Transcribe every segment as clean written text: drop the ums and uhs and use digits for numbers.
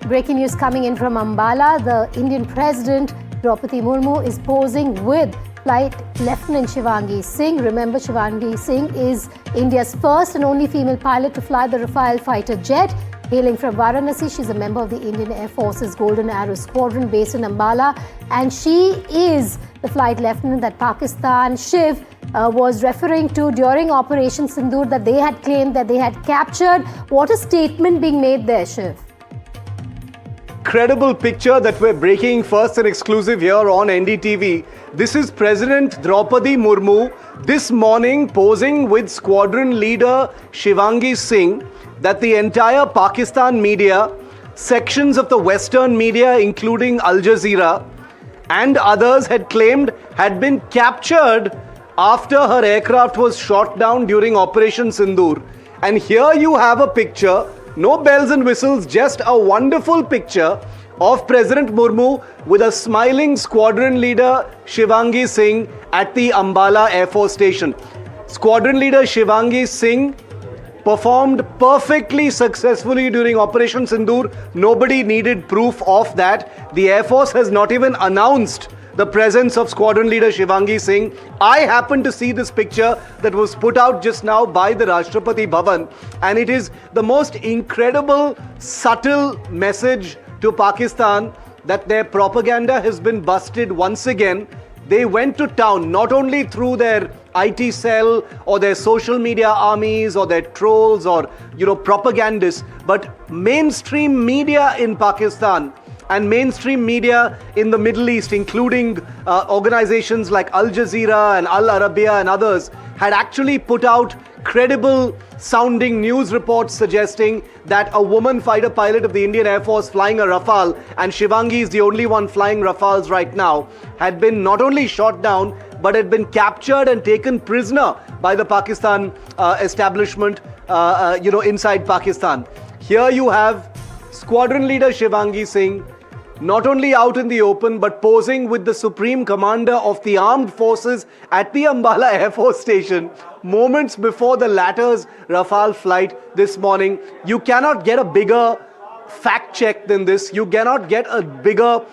Breaking news coming in from Ambala. The Indian President, Droupadi Murmu, is posing with Flight Lieutenant Shivangi Singh. Remember, Shivangi Singh is India's first and only female pilot to fly the Rafale fighter jet. Hailing from Varanasi, she's a member of the Indian Air Force's Golden Arrow Squadron based in Ambala. And she is the flight lieutenant that Pakistan, Shiv, was referring to during Operation Sindoor, that they had claimed that they had captured. What a statement being made there, Shiv. Incredible picture that we're breaking first and exclusive here on NDTV. This is President Droupadi Murmu this morning posing with Squadron Leader Shivangi Singh, that the entire Pakistan media, sections of the Western media including Al Jazeera and others had claimed had been captured after her aircraft was shot down during Operation Sindoor. And here you have a picture, no bells and whistles, just a wonderful picture of President Murmu with a smiling Squadron Leader Shivangi Singh at the Ambala Air Force Station. Squadron Leader Shivangi Singh performed perfectly successfully during Operation Sindoor. Nobody needed proof of that. The Air Force has not even announced the presence of Squadron Leader Shivangi Singh. I happened to see this picture that was put out just now by the Rashtrapati Bhavan, and it is the most incredible, subtle message to Pakistan that their propaganda has been busted once again. They went to town not only through their IT cell or their social media armies or their trolls or propagandists, but mainstream media in Pakistan and mainstream media in the Middle East, including organizations like Al Jazeera and Al Arabiya and others, had actually put out credible sounding news reports suggesting that a woman fighter pilot of the Indian Air Force flying a Rafale, and Shivangi is the only one flying Rafales right now, had been not only shot down but had been captured and taken prisoner by the Pakistan establishment inside Pakistan. Here you have Squadron Leader Shivangi Singh not only out in the open but posing with the Supreme Commander of the Armed Forces at the Ambala Air Force Station moments before the latter's Rafale flight this morning. You cannot get a bigger fact check than this. You cannot get a bigger,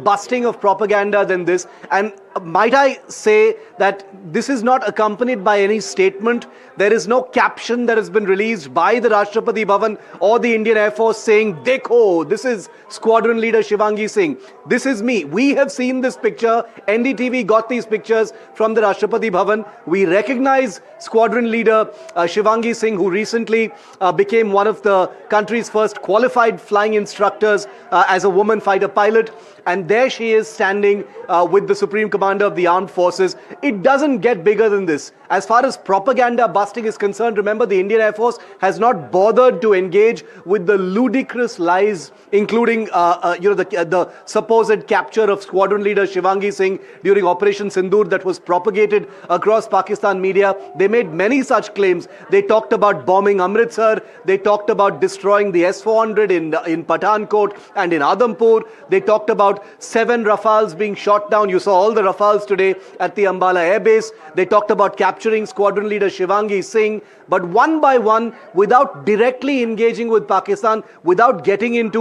busting of propaganda than this. And might I say that this is not accompanied by any statement. There is no caption that has been released by the Rashtrapati Bhavan or the Indian Air Force saying, "Dekho, this is Squadron Leader Shivangi Singh. This is me." We have seen this picture. NDTV got these pictures from the Rashtrapati Bhavan. We recognize Squadron Leader Shivangi Singh, who recently became one of the country's first qualified flying instructors as a woman fighter pilot. And there she is standing with the Supreme Commander of the Armed Forces. It doesn't get bigger than this. As far as propaganda busting is concerned, remember, the Indian Air Force has not bothered to engage with the ludicrous lies, including the supposed capture of Squadron Leader Shivangi Singh during Operation Sindoor that was propagated across Pakistan media. They made many such claims. They talked about bombing Amritsar. They talked about destroying the S-400 in Pathankot and in Adampur. They talked about 7 Rafales being shot down. You saw all the Rafales today at the Ambala Air Base. They talked about capturing Squadron Leader Shivangi Singh. But one by one, without directly engaging with Pakistan, without getting into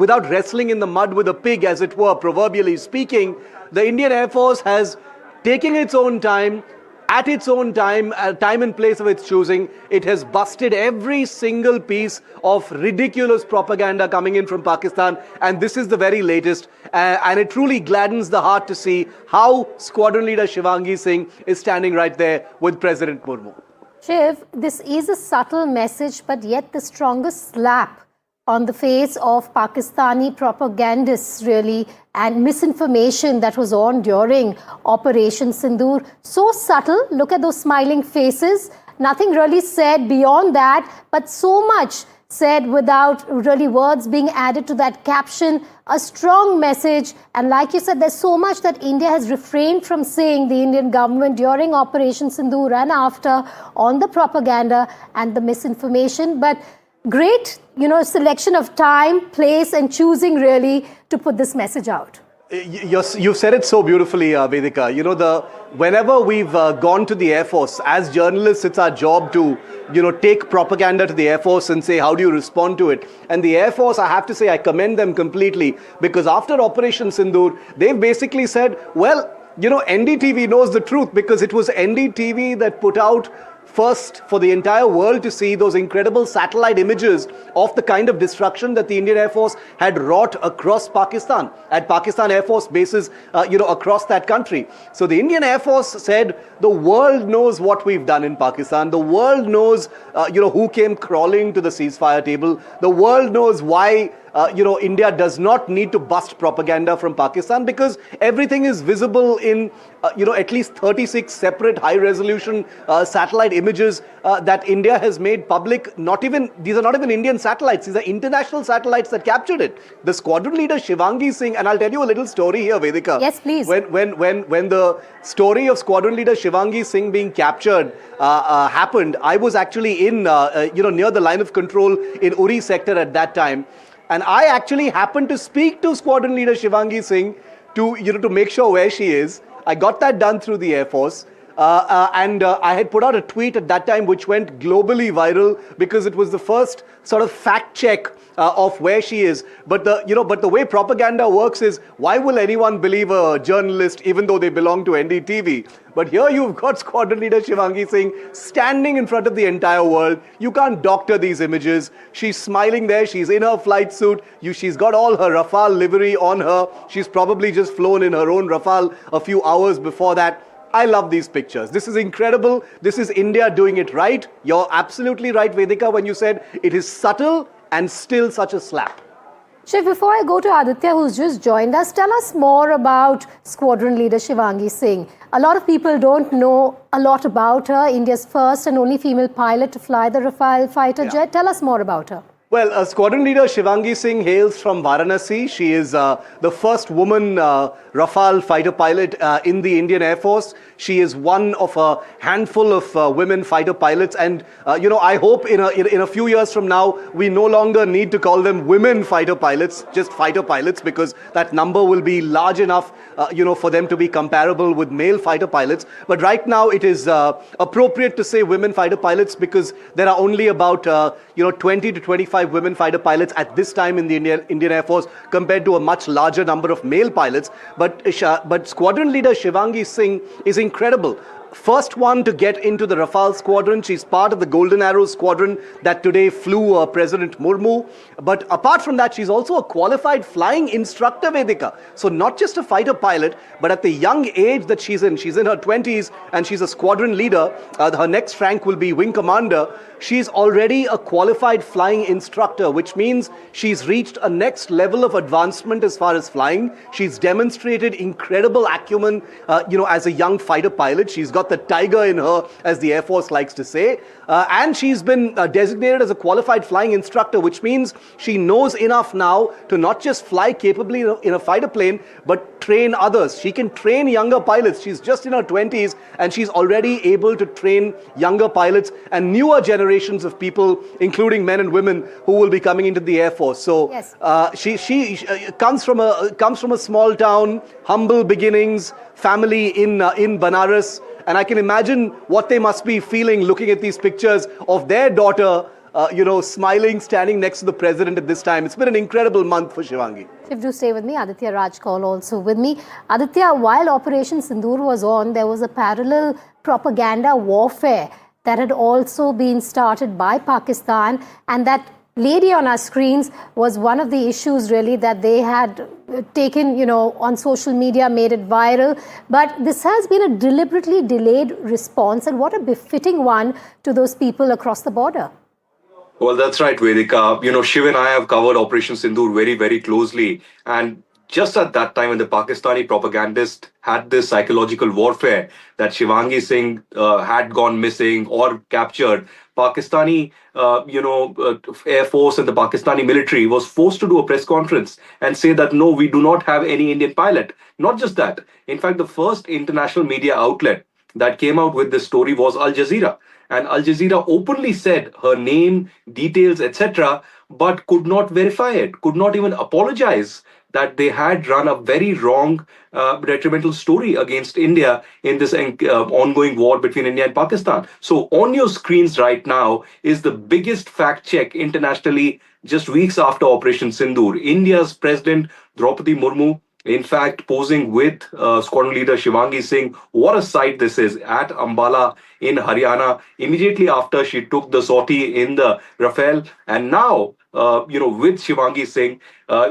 without wrestling in the mud with a pig, as it were, proverbially speaking, the Indian Air Force has taken its own time, at its own time and place of its choosing. It has busted every single piece of ridiculous propaganda coming in from Pakistan, and this is the very latest. And it truly gladdens the heart to see how Squadron Leader Shivangi Singh is standing right there with President Murmu. Shiv, this is a subtle message, but yet the strongest slap on the face of Pakistani propagandists, really, and misinformation that was on during Operation Sindoor. So subtle. Look at those smiling faces. Nothing really said beyond that, but so much said without really words being added to that caption. A strong message. And like you said, there's so much that India has refrained from saying, the Indian government, during Operation Sindoor and after, on the propaganda and the misinformation. But great, selection of time, place and choosing really to put this message out. You've said it so beautifully, Vedika. You know, whenever we've gone to the Air Force, as journalists, it's our job to, take propaganda to the Air Force and say, how do you respond to it? And the Air Force, I have to say, I commend them completely, because after Operation Sindoor, they've basically said, well, NDTV knows the truth, because it was NDTV that put out first for the entire world to see those incredible satellite images of the kind of destruction that the Indian Air Force had wrought across Pakistan, at Pakistan Air Force bases, across that country. So the Indian Air Force said, the world knows what we've done in Pakistan. The world knows, who came crawling to the ceasefire table. The world knows why India does not need to bust propaganda from Pakistan, because everything is visible in, at least 36 separate high-resolution satellite images that India has made public. These are not even Indian satellites. These are international satellites that captured it. The squadron leader Shivangi Singh, and I'll tell you a little story here, Vedika. Yes, please. When the story of squadron leader Shivangi Singh being captured happened, I was actually in, near the line of control in Uri sector at that time. And I actually happened to speak to squadron leader Shivangi Singh to make sure where she is. I got that done through the Air Force. And I had put out a tweet at that time which went globally viral, because it was the first sort of fact check of where she is. But the way propaganda works is, why will anyone believe a journalist even though they belong to NDTV? But here you've got squadron leader Shivangi Singh standing in front of the entire world. You can't doctor these images. She's smiling there. She's in her flight suit. She's got all her Rafale livery on her. She's probably just flown in her own Rafale a few hours before that. I love these pictures. This is incredible. This is India doing it right. You're absolutely right, Vedika, when you said it is subtle and still such a slap. Shiv, before I go to Aditya, who's just joined us, tell us more about squadron leader Shivangi Singh. A lot of people don't know a lot about her. India's first and only female pilot to fly the Rafale fighter jet. Tell us more about her. Well, squadron leader Shivangi Singh hails from Varanasi. She is the first woman Rafale fighter pilot in the Indian Air Force. She is one of a handful of women fighter pilots. And, I hope in a few years from now, we no longer need to call them women fighter pilots, just fighter pilots, because that number will be large enough, for them to be comparable with male fighter pilots. But right now, it is appropriate to say women fighter pilots, because there are only about, 20 to 25 women fighter pilots at this time in the Indian Air Force, compared to a much larger number of male pilots. But squadron leader Shivangi Singh is incredible. First one to get into the Rafale squadron. She's part of the Golden Arrow squadron that today flew President Murmu. But apart from that, she's also a qualified flying instructor, Vedika. So not just a fighter pilot, but at the young age that she's in her 20s, and she's a squadron leader. Her next rank will be wing commander. She's already a qualified flying instructor, which means she's reached a next level of advancement as far as flying. She's demonstrated incredible acumen, as a young fighter pilot. She's got the tiger in her, as the Air Force likes to say. And she's been designated as a qualified flying instructor, which means she knows enough now to not just fly capably in a fighter plane, but train others. She can train younger pilots. She's just in her 20s, and she's already able to train younger pilots and newer generations of people, including men and women, who will be coming into the Air Force. So yes. She comes from a small town, humble beginnings, family in Banaras. And I can imagine what they must be feeling looking at these pictures of their daughter, smiling, standing next to the president at this time. It's been an incredible month for Shivangi. Shiv, do stay with me. Aditya Rajkaul also with me. Aditya, while Operation Sindoor was on, there was a parallel propaganda warfare that had also been started by Pakistan, and that lady on our screens was one of the issues really that they had taken, on social media, made it viral. But this has been a deliberately delayed response, and what a befitting one to those people across the border. Well, that's right, Vedika. Shiv and I have covered Operation Sindoor very, very closely. And just at that time, when the Pakistani propagandist had this psychological warfare that Shivangi Singh had gone missing or captured, Pakistani, Air Force and the Pakistani military was forced to do a press conference and say that, no, we do not have any Indian pilot. Not just that. In fact, the first international media outlet that came out with this story was Al Jazeera. And Al Jazeera openly said her name, details, etc., but could not verify it, could not even apologize that they had run a very wrong, detrimental story against India in this ongoing war between India and Pakistan. So, on your screens right now is the biggest fact check internationally just weeks after Operation Sindoor. India's President Droupadi Murmu, in fact, posing with Squadron Leader Shivangi Singh. What a sight this is at Ambala in Haryana, immediately after she took the sortie in the Rafale. And now, with Shivangi Singh.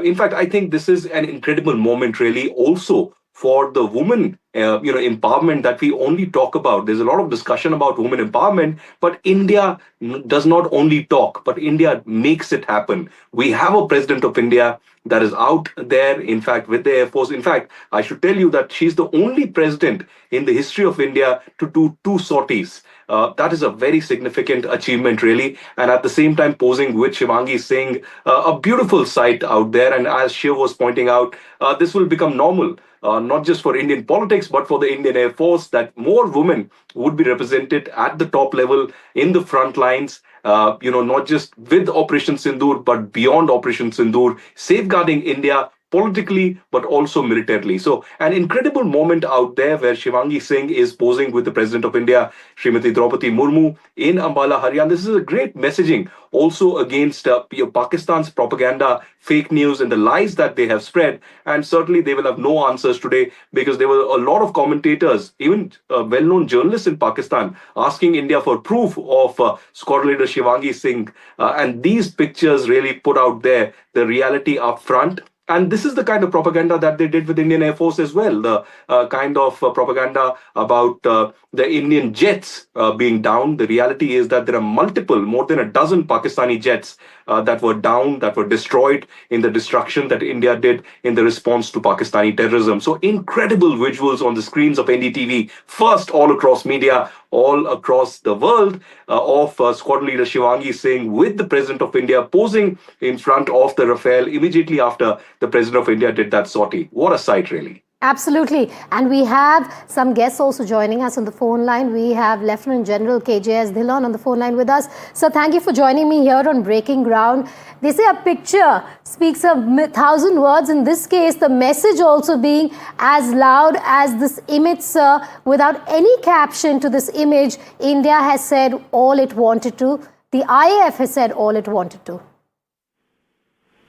In fact, I think this is an incredible moment, really, also for the woman, empowerment that we only talk about. There's a lot of discussion about women empowerment, but India does not only talk, but India makes it happen. We have a president of India that is out there, in fact, with the Air Force. In fact, I should tell you that she's the only president in the history of India to do 2 sorties. That is a very significant achievement, really. And at the same time, posing with Shivangi Singh, a beautiful sight out there. And as Shiv was pointing out, this will become normal, not just for Indian politics, but for the Indian Air Force, that more women would be represented at the top level in the front lines. Not just with Operation Sindoor, but beyond Operation Sindoor, safeguarding India politically, but also militarily. So an incredible moment out there where Shivangi Singh is posing with the President of India, Srimati Droupadi Murmu, in Ambala, Haryana. This is a great messaging also against Pakistan's propaganda, fake news, and the lies that they have spread. And certainly they will have no answers today, because there were a lot of commentators, even well-known journalists in Pakistan, asking India for proof of Squadron Leader Shivangi Singh. And these pictures really put out there the reality up front. And this is the kind of propaganda that they did with Indian Air Force as well. The kind of propaganda about the Indian jets being down. The reality is that there are more than a dozen Pakistani jets that were down, that were destroyed in the destruction that India did in the response to Pakistani terrorism. So incredible visuals on the screens of NDTV, first all across media, all across the world, of Squadron Leader Shivangi Singh with the President of India posing in front of the Rafale immediately after the President of India did that sortie. What a sight, really. Absolutely. And we have some guests also joining us on the phone line. We have Lieutenant General KJS Dhillon on the phone line with us. So thank you for joining me here on Breaking Ground. They say a picture speaks 1,000 words. In this case, the message also being as loud as this image, sir. Without any caption to this image, India has said all it wanted to. The IAF has said all it wanted to.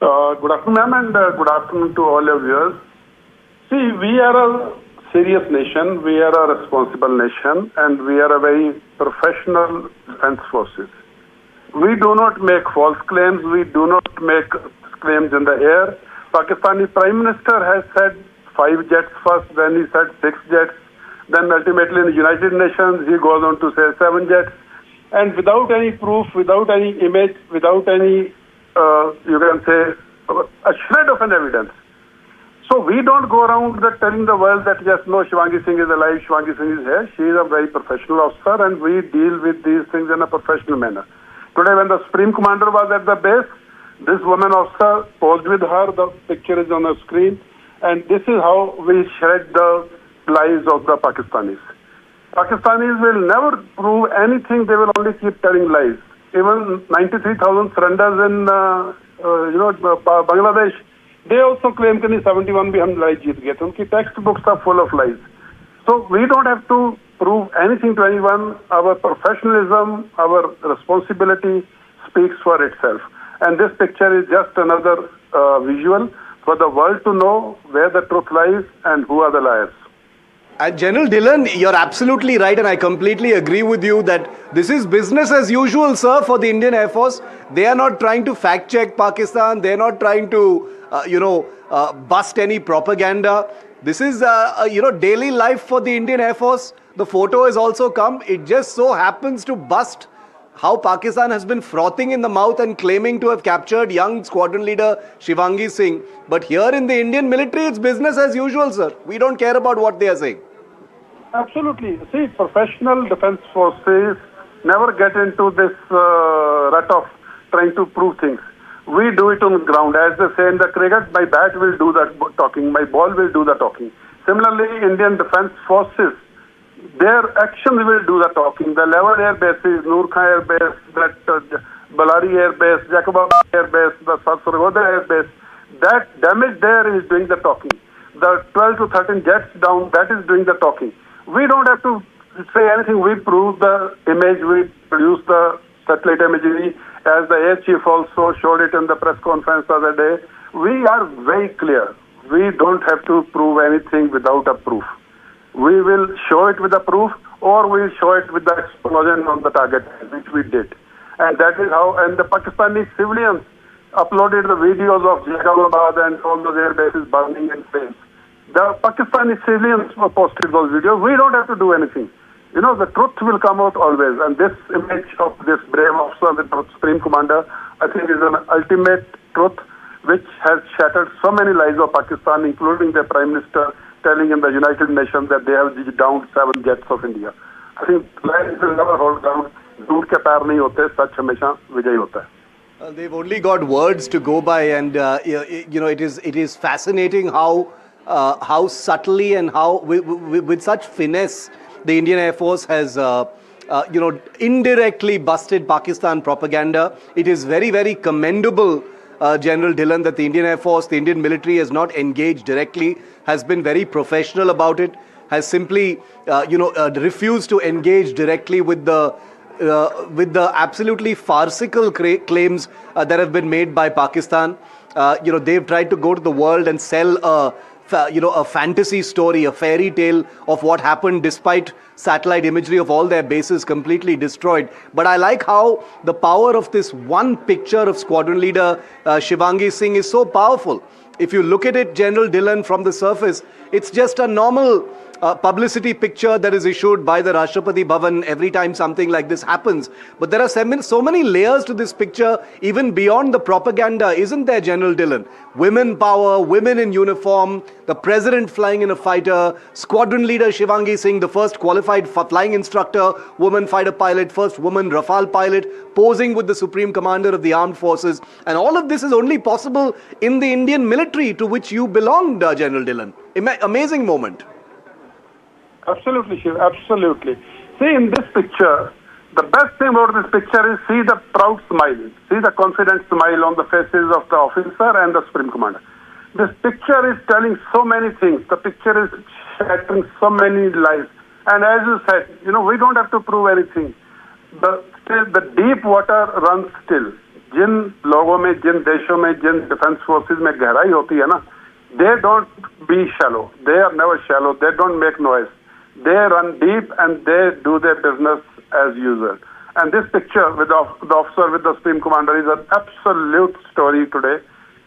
Good afternoon, ma'am, and good afternoon to all your viewers. See, we are a serious nation, we are a responsible nation, and we are a very professional defense forces. We do not make false claims, we do not make claims in the air. Pakistani Prime Minister has said 5 jets first, then he said 6 jets, then ultimately in the United Nations he goes on to say 7 jets. And without any proof, without any image, without any, you can say, a shred of an evidence. So we don't go around telling the world that yes, no, Shivangi Singh is alive, Shivangi Singh is here. She is a very professional officer and we deal with these things in a professional manner. Today when the Supreme Commander was at the base, this woman officer posed with her, the picture is on the screen, and this is how we shred the lies of the Pakistanis. Pakistanis will never prove anything, they will only keep telling lies. Even 93,000 surrenders in Bangladesh, they also claim that 71 भी हम लड़ाई जीत गए थे. उनकी textbooks are full of lies. So we don't have to prove anything to anyone. Our professionalism, our responsibility speaks for itself. And this picture is just another visual for the world to know where the truth lies and who are the liars. And General Dhillon, you're absolutely right, and I completely agree with you that this is business as usual, sir, for the Indian Air Force. They are not trying to fact-check Pakistan. They're not trying to, bust any propaganda. This is, daily life for the Indian Air Force. The photo has also come. It just so happens to bust how Pakistan has been frothing in the mouth and claiming to have captured young squadron leader Shivangi Singh. But here in the Indian military, it's business as usual, sir. We don't care about what they are saying. Absolutely. See, professional defense forces never get into this rut of trying to prove things. We do it on the ground. As they say in the cricket, my bat will do the talking, my ball will do the talking. Similarly, Indian defense forces Their actions will do the talking. The Level Air Bases, Noor Khan Air Base, that Balari Air Base, Jacobab Air Base, the Sargoda Air Base, that damage there is doing the talking. The 12 to 13 jets down, that is doing the talking. We don't have to say anything. We prove the image, we produce the satellite imagery, as the Air Chief also showed it in the press conference the other day. We are very clear. We don't have to prove anything without a proof. We will show it with a proof, or we will show it with the explosion on the target, which we did. And that is how, and the Pakistani civilians uploaded the videos of Jacobabad and all those air bases burning in flames. The Pakistani civilians posted those videos. We don't have to do anything. You know, the truth will come out always. And this image of this brave officer with the Supreme Commander, I think is an ultimate truth which has shattered so many lives of Pakistan, including the Prime Minister telling in the United Nations that they have downed 7 jets of India. I think lives will never hold ground. दूर के पैर नहीं होते, सच हमेशा विजयी होता है. They've only got words to go by, and you know, it is fascinating how subtly and how with such finesse the Indian Air Force has you know, indirectly busted Pakistan propaganda. It is very, very commendable, General Dhillon, that the Indian Air Force, the Indian military, has not engaged directly, has been very professional about it, has simply you know, refused to engage directly with the absolutely farcical claims that have been made by Pakistan. You know, they've tried to go to the world and sell a fantasy story, a fairy tale of what happened, despite satellite imagery of all their bases completely destroyed. But I like how the power of this one picture of Squadron Leader Shivangi Singh is so powerful. If you look at it, General Dhillon, from the surface, it's just a normal publicity picture that is issued by the Rashtrapati Bhavan every time something like this happens. But there are so many layers to this picture, even beyond the propaganda, isn't there, General Dhillon? Women power, women in uniform, the president flying in a fighter, Squadron Leader Shivangi Singh, the first qualified flying instructor, woman fighter pilot, first woman Rafale pilot, posing with the Supreme Commander of the Armed Forces. And all of this is only possible in the Indian military, to which you belonged, General Dhillon. Amazing moment. Absolutely, Shiv, absolutely. See, in this picture, the best thing about this picture is see the proud smile, see the confident smile on the faces of the officer and the Supreme Commander. This picture is telling so many things. The picture is shattering so many lives. And as you said, you know, we don't have to prove anything. The deep water runs still. जिन लोगों में, जिन देशों में, जिन defence forces में गहराई होती है ना, they don't be shallow. They are never shallow. They don't make noise. They run deep and they do their business as usual. And this picture with the officer with the Supreme Commander is an absolute story today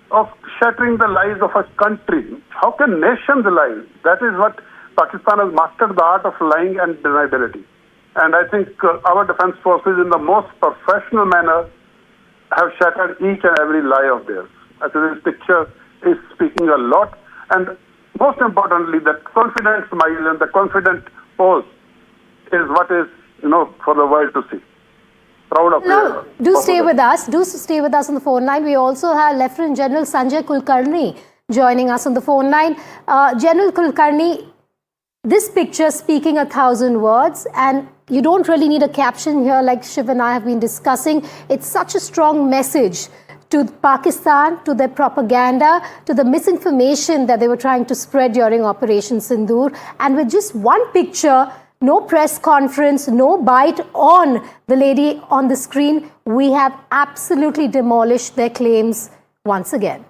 of shattering the lives of a country. How can nations lie? That is what Pakistan has mastered, the art of lying and deniability. And I think our defense forces, in the most professional manner, have shattered each and every lie of theirs. I think this picture is speaking a lot. And most importantly, the confident smile and the confident pose is what is, you know, for the world to see. Proud of you. Do stay with us. Do stay with us on the phone line. We also have Lieutenant General Sanjay Kulkarni joining us on the phone line. General Kulkarni, this picture speaking 1,000 words, and you don't really need a caption here like Shiv and I have been discussing. It's such a strong message to Pakistan, to their propaganda, to the misinformation that they were trying to spread during Operation Sindoor. And with just one picture, no press conference, no bite on the lady on the screen, we have absolutely demolished their claims once again.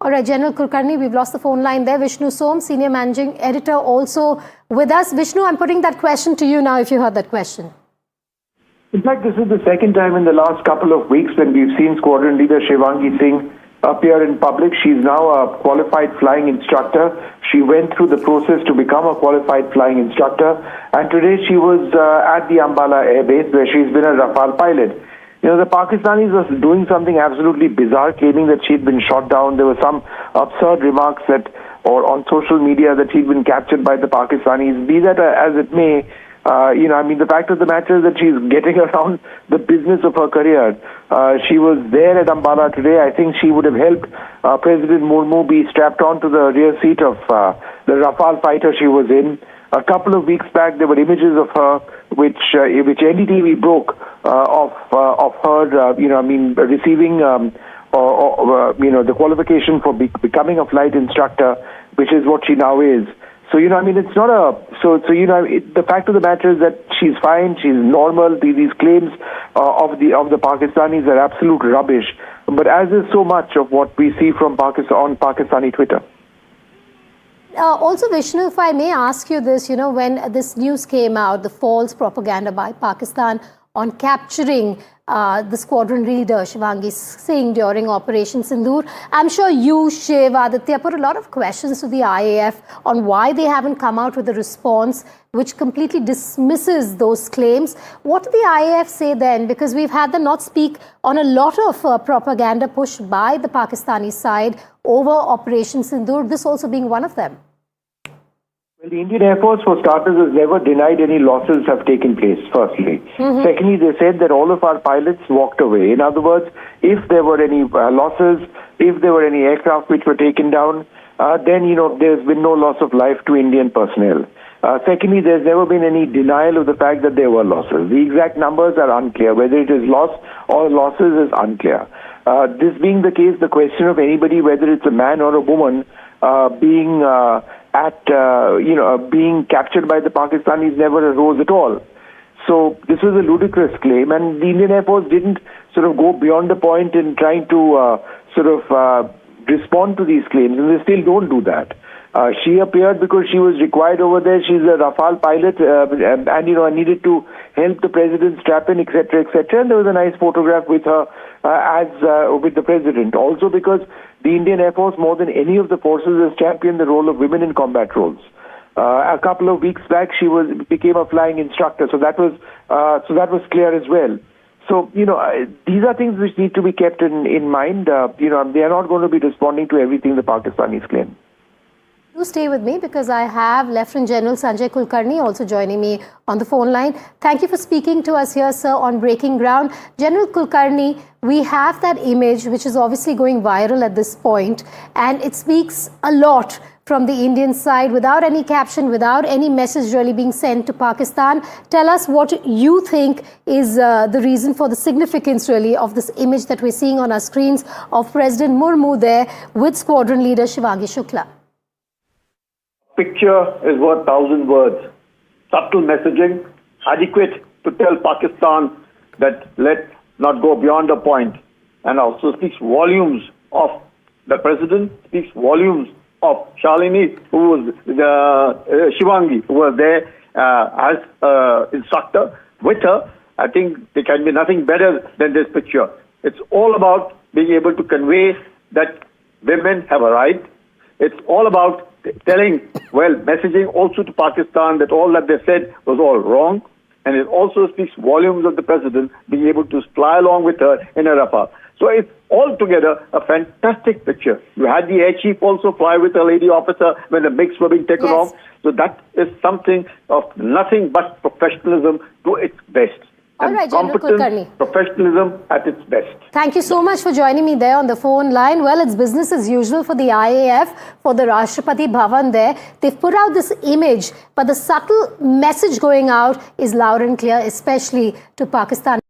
All right, General Kulkarni, we've lost the phone line there. Vishnu Som, Senior Managing Editor, also with us. Vishnu, I'm putting that question to you now, if you heard that question. In fact, this is the second time in the last couple of weeks when we've seen Squadron Leader Shivangi Singh appear in public. She's now a qualified flying instructor. She went through the process to become a qualified flying instructor. And today she was at the Ambala Air Base, where she's been a Rafale pilot. You know, the Pakistanis were doing something absolutely bizarre, claiming that she'd been shot down. There were some absurd remarks that, or on social media, that she'd been captured by the Pakistanis. Be that as it may, The fact of the matter is that she's getting around the business of her career. She was there at Ambala today. I think she would have helped President Murmu be strapped onto the rear seat of the Rafale fighter she was in. A couple of weeks back, there were images of her which NDTV broke of her, receiving the qualification for becoming a flight instructor, which is what she now is. So, it's not the fact of the matter is that she's fine, she's normal. These claims of the Pakistanis are absolute rubbish. But as is so much of what we see from Pakistan on Pakistani Twitter. Also, Vishnu, if I may ask you this, when this news came out, the false propaganda by Pakistan on capturing the squadron leader Shivangi Singh during Operation Sindoor, I'm sure you, Shiv, Aditya, put a lot of questions to the IAF on why they haven't come out with a response which completely dismisses those claims. What did the IAF say then? Because we've had them not speak on a lot of propaganda pushed by the Pakistani side over Operation Sindoor, this also being one of them. Well, the Indian Air Force, for starters, has never denied any losses have taken place, firstly. Secondly, they said that all of our pilots walked away. In other words, if there were any losses, if there were any aircraft which were taken down, then, there's been no loss of life to Indian personnel. Secondly, there's never been any denial of the fact that there were losses. The exact numbers are unclear. Whether it is loss or losses is unclear. This being the case, the question of anybody, whether it's a man or a woman, being captured by the Pakistanis never arose at all. So this was a ludicrous claim, and the Indian Air Force didn't sort of go beyond the point in trying to respond to these claims, and they still don't do that. She appeared because she was required over there. She's a Rafale pilot, and needed to help the president strap in, etc., etc. And there was a nice photograph with her with the president. Also because the Indian Air Force, more than any of the forces, has championed the role of women in combat roles. A couple of weeks back, she became a flying instructor, so that was clear as well. So, these are things which need to be kept in mind. They are not going to be responding to everything the Pakistanis claim. Do stay with me because I have Lieutenant General Sanjay Kulkarni also joining me on the phone line. Thank you for speaking to us here, sir, on Breaking Ground. General Kulkarni, we have that image which is obviously going viral at this point, and it speaks a lot from the Indian side without any caption, without any message really being sent to Pakistan. Tell us what you think is the reason for the significance really of this image that we're seeing on our screens of President Murmu there with Squadron Leader Shivangi Shukla. Picture is worth 1,000 words. Subtle messaging, adequate to tell Pakistan that let's not go beyond a point, and also speaks volumes of the president, speaks volumes of Shalini, who was Shivangi, who was there as instructor with her. I think there can be nothing better than this picture. It's all about being able to convey that women have a right. It's all about messaging also to Pakistan that all that they said was all wrong. And it also speaks volumes of the president being able to fly along with her in a Rafale. So it's altogether a fantastic picture. You had the air chief also fly with a lady officer when the MiGs were being taken off. So that is something of nothing but professionalism to its best. All right, General Kulkarni. Professionalism at its best. Thank you so much for joining me there on the phone line. Well, it's business as usual for the IAF, for the Rashtrapati Bhavan there. They've put out this image, but the subtle message going out is loud and clear, especially to Pakistan.